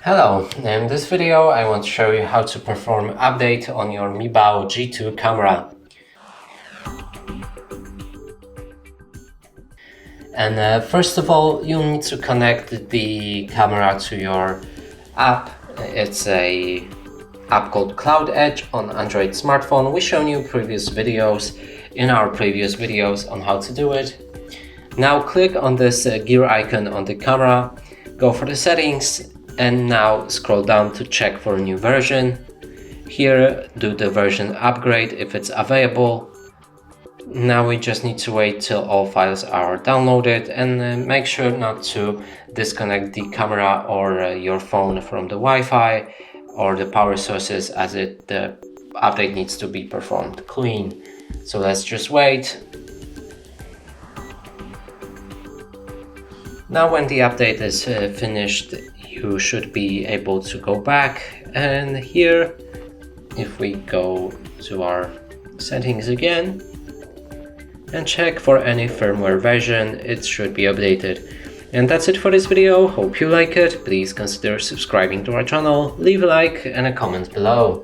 Hello, in this video I want to show you how to perform update on your Mibao G2 camera. And first of all, you need to connect the camera to your app. It's a app called Cloud Edge on Android smartphone. We've shown you in our previous videos on how to do it. Now click on this gear icon on the camera, go for the settings, and now scroll down to check for a new version. Here, do the version upgrade if it's available. Now we just need to wait till all files are downloaded and make sure not to disconnect the camera or your phone from the Wi-Fi or the power sources, as the update needs to be performed clean. So let's just wait. Now when the update is finished, you should be able to go back, and here if we go to our settings again and check for any firmware version, it should be updated. And that's it for this video. Hope you like it. Please consider subscribing to our channel, leave a like and a comment below.